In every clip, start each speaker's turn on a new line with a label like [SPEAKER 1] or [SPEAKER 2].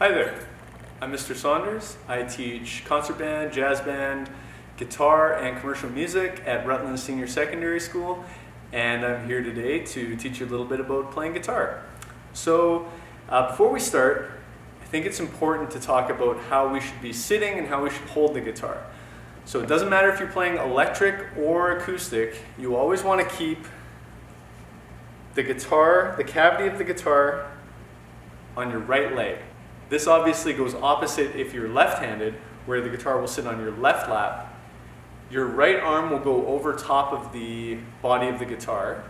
[SPEAKER 1] Hi there, I'm Mr. Saunders. I teach concert band, jazz band, guitar, and commercial music at Rutland Senior Secondary School, and I'm here today to teach you a little bit about playing guitar. So before we start, I think it's important to talk about how we should be sitting and how we should hold the guitar. So it doesn't matter if you're playing electric or acoustic, you always want to keep the guitar, the cavity of the guitar, on your right leg. This obviously goes opposite if you're left-handed, where the guitar will sit on your left lap. Your right arm will go over top of the body of the guitar.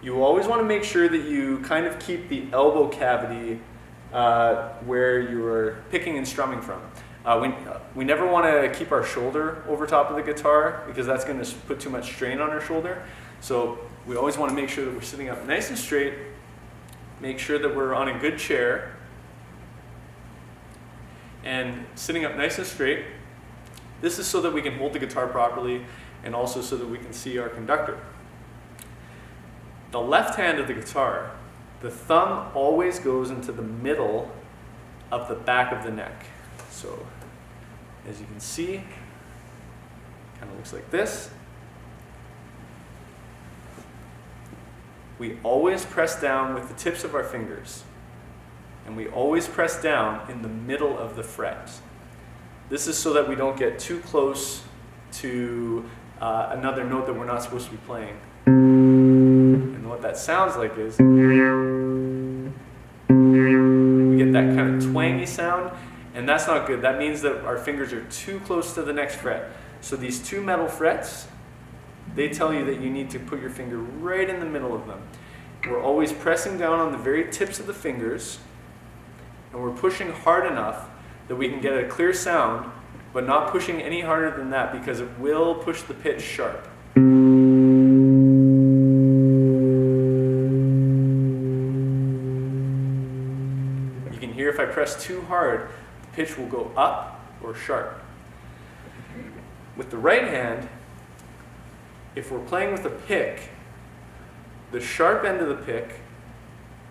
[SPEAKER 1] You always want to make sure that you kind of keep the elbow cavity where you're picking and strumming from. We never want to keep our shoulder over top of the guitar because that's going to put too much strain on our shoulder. So we always want to make sure that we're sitting up nice and straight, make sure that we're on a good chair, and sitting up nice and straight. This is so that we can hold the guitar properly and also so that we can see our conductor. The left hand of the guitar, the thumb always goes into the middle of the back of the neck. So as you can see, kind of looks like this. We always press down with the tips of our fingers, and we always press down in the middle of the fret. This is so that we don't get too close to another note that we're not supposed to be playing. And what that sounds like is we get that kind of twangy sound, and that's not good. That means that our fingers are too close to the next fret. So these two metal frets, they tell you that you need to put your finger right in the middle of them. We're always pressing down on the very tips of the fingers, and we're pushing hard enough that we can get a clear sound, but not pushing any harder than that because it will push the pitch sharp. You can hear if I press too hard, the pitch will go up or sharp. With the right hand, if we're playing with a pick, the sharp end of the pick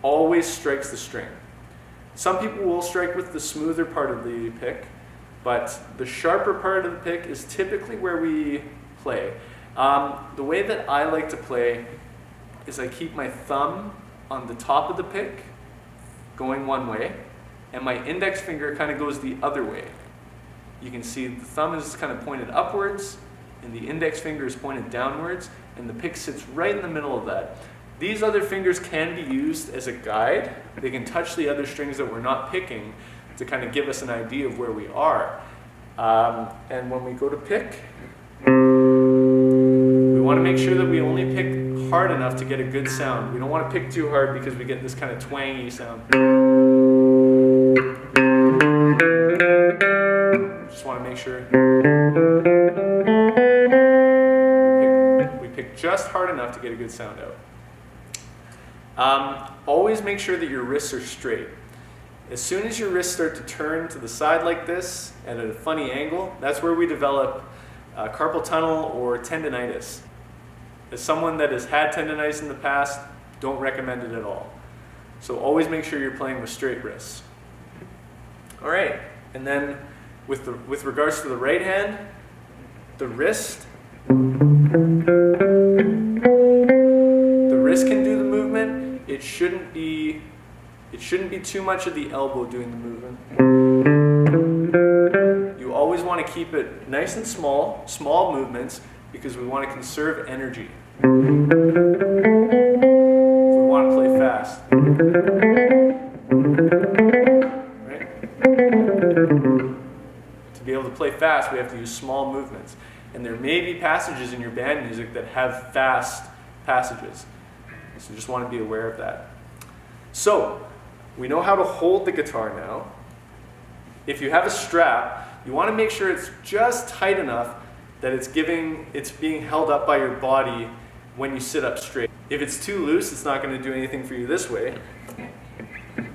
[SPEAKER 1] always strikes the string. Some people will strike with the smoother part of the pick, but the sharper part of the pick is typically where we play. The way that I like to play is I keep my thumb on the top of the pick, going one way, and my index finger kind of goes the other way. You can see the thumb is kind of pointed upwards, and the index finger is pointed downwards, and the pick sits right in the middle of that. These other fingers can be used as a guide. They can touch the other strings that we're not picking to kind of give us an idea of where we are. And when we go to pick, we want to make sure that we only pick hard enough to get a good sound. We don't want to pick too hard because we get this kind of twangy sound. Just want to make sure we pick just hard enough to get a good sound out. Always make sure that your wrists are straight. As soon as your wrists start to turn to the side like this at a funny angle, that's where we develop carpal tunnel or tendonitis. As someone that has had tendonitis in the past, don't recommend it at all. So always make sure you're playing with straight wrists. All right, and then with regards to the right hand, the wrist can do the movement. It shouldn't be too much of the elbow doing the movement. You always want to keep it nice and small movements, because we want to conserve energy. If we want to play fast. Right? To be able to play fast, we have to use small movements. And there may be passages in your band music that have fast passages. So just want to be aware of that. So, we know how to hold the guitar now. If you have a strap, you want to make sure it's just tight enough that it's being held up by your body when you sit up straight. If it's too loose, it's not going to do anything for you this way.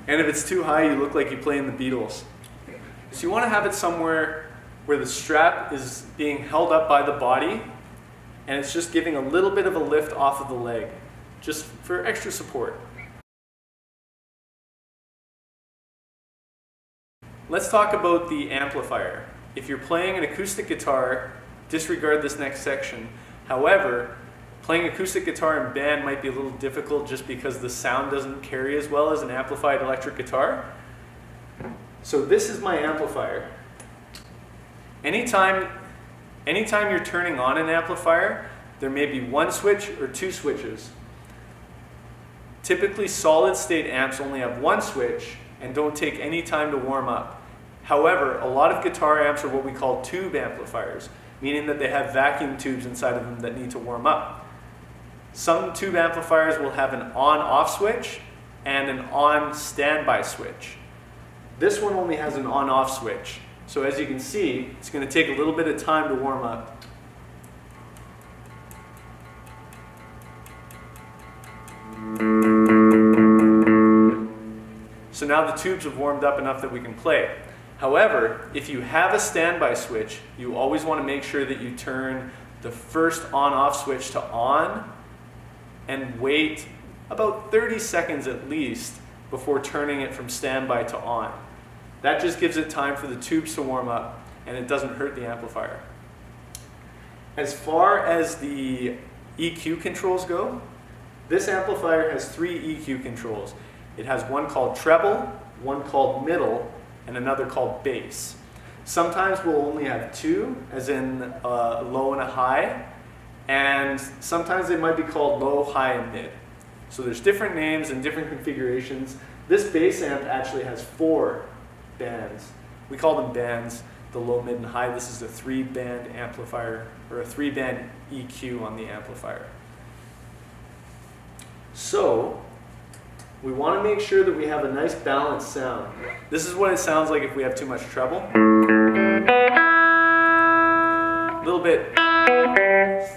[SPEAKER 1] And if it's too high, you look like you play in the Beatles. So you want to have it somewhere where the strap is being held up by the body, and it's just giving a little bit of a lift off of the leg, just for extra support. let's talk about the amplifier. If you're playing an acoustic guitar, disregard this next section. However, playing acoustic guitar in band might be a little difficult just because the sound doesn't carry as well as an amplified electric guitar. So this is my amplifier. Anytime you're turning on an amplifier, there may be one switch or two switches. Typically, solid state amps only have one switch and don't take any time to warm up. However, a lot of guitar amps are what we call tube amplifiers, meaning that they have vacuum tubes inside of them that need to warm up. Some tube amplifiers will have an on-off switch and an on-standby switch. This one only has an on-off switch. So as you can see, it's going to take a little bit of time to warm up. So now the tubes have warmed up enough that we can play. However, if you have a standby switch, you always want to make sure that you turn the first on-off switch to on and wait about 30 seconds at least before turning it from standby to on. That just gives it time for the tubes to warm up and it doesn't hurt the amplifier. As far as the EQ controls go, this amplifier has 3 EQ controls. It has one called treble, one called middle, and another called bass. Sometimes we'll only have 2, as in a low and a high, and sometimes they might be called low, high, and mid. So there's different names and different configurations. This bass amp actually has 4 bands. We call them bands, the low, mid, and high. This is a 3-band amplifier, or a 3-band EQ on the amplifier. So, we want to make sure that we have a nice balanced sound. This is what it sounds like if we have too much treble. A little bit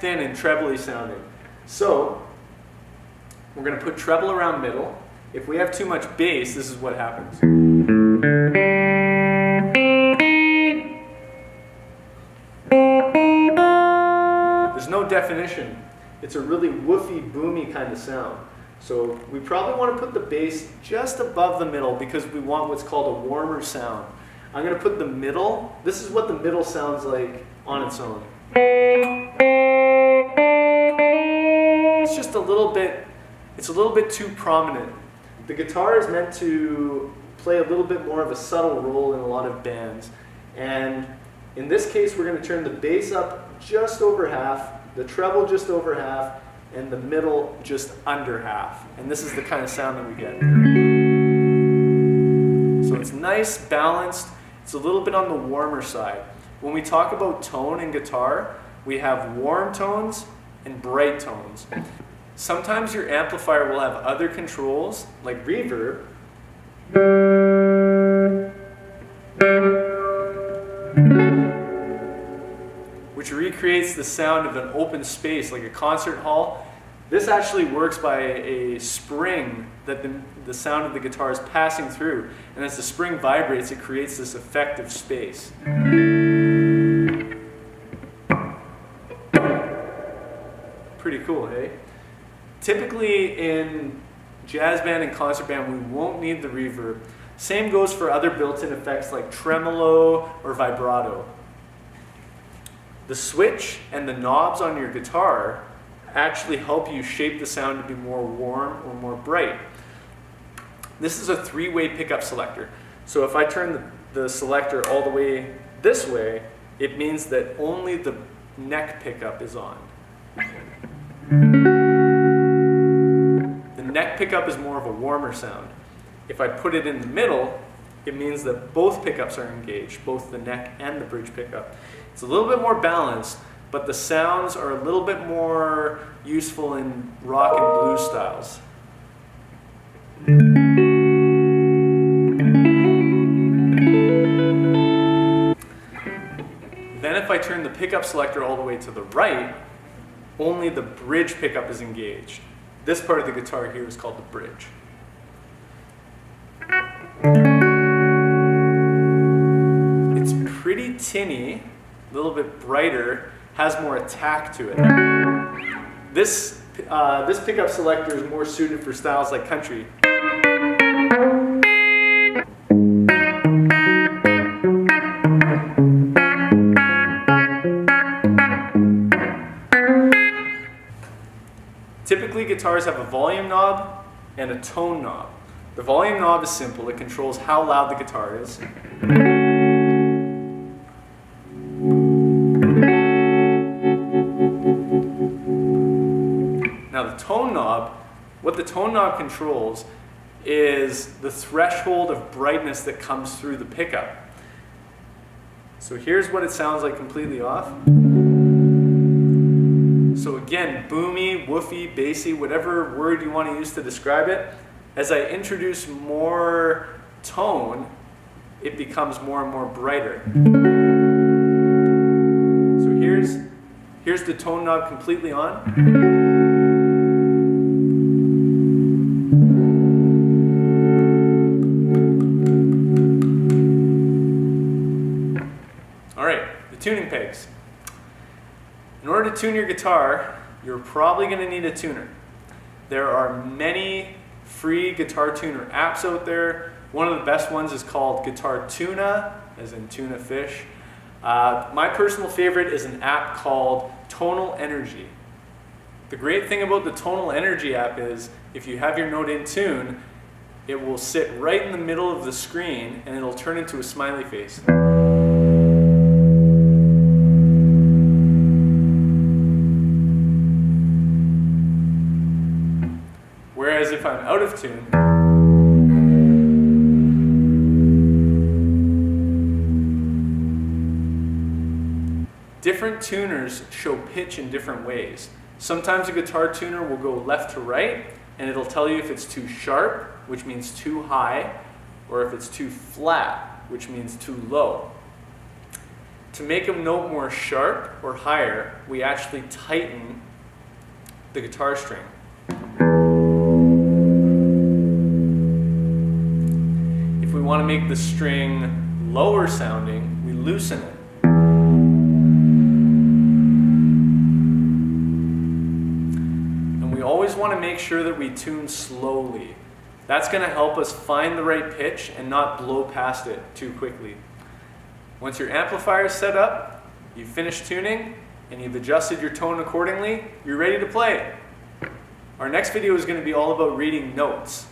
[SPEAKER 1] thin and trebly sounding. So, we're going to put treble around middle. If we have too much bass, this is what happens. There's no definition. It's a really woofy, boomy kind of sound. So we probably want to put the bass just above the middle because we want what's called a warmer sound. I'm going to put the middle. This is what the middle sounds like on its own. It's just a little bit too prominent. The guitar is meant to play a little bit more of a subtle role in a lot of bands. And in this case, we're going to turn the bass up just over half, the treble just over half, and the middle just under half. And this is the kind of sound that we get. So it's nice, balanced. It's a little bit on the warmer side. When we talk about tone in guitar, we have warm tones and bright tones. Sometimes your amplifier will have other controls, like reverb, which recreates the sound of an open space, like a concert hall. This actually works by a spring that the sound of the guitar is passing through. And as the spring vibrates, it creates this effect of space. Pretty cool, hey? Typically in jazz band and concert band, we won't need the reverb. Same goes for other built-in effects like tremolo or vibrato. The switch and the knobs on your guitar actually help you shape the sound to be more warm or more bright. This is a 3-way pickup selector. So if I turn the selector all the way this way, it means that only the neck pickup is on. The neck pickup is more of a warmer sound. If I put it in the middle, it means that both pickups are engaged, both the neck and the bridge pickup. It's a little bit more balanced, but the sounds are a little bit more useful in rock and blues styles. Then if I turn the pickup selector all the way to the right, only the bridge pickup is engaged. This part of the guitar here is called the bridge. It's pretty tinny, a little bit brighter, has more attack to it. This pickup selector is more suited for styles like country. Typically, guitars have a volume knob and a tone knob. The volume knob is simple. It controls how loud the guitar is. Now the tone knob, what the tone knob controls is the threshold of brightness that comes through the pickup. So here's what it sounds like completely off. So again, boomy, woofy, bassy, whatever word you want to use to describe it. As I introduce more tone, it becomes more and more brighter. So here's the tone knob completely on. All right, the tuning pegs. In order to tune your guitar, you're probably going to need a tuner. There are many free guitar tuner apps out there. One of the best ones is called Guitar Tuna, as in tuna fish. My personal favorite is an app called Tonal Energy. The great thing about the Tonal Energy app is if you have your note in tune, it will sit right in the middle of the screen and it'll turn into a smiley face. Whereas if I'm out of tune, different tuners show pitch in different ways. Sometimes a guitar tuner will go left to right and it'll tell you if it's too sharp, which means too high, or if it's too flat, which means too low. To make a note more sharp or higher, we actually tighten the guitar string. If we want to make the string lower sounding, we loosen it. And we always want to make sure that we tune slowly. That's going to help us find the right pitch and not blow past it too quickly. Once your amplifier is set up, you've finished tuning, and you've adjusted your tone accordingly, you're ready to play. Our next video is going to be all about reading notes.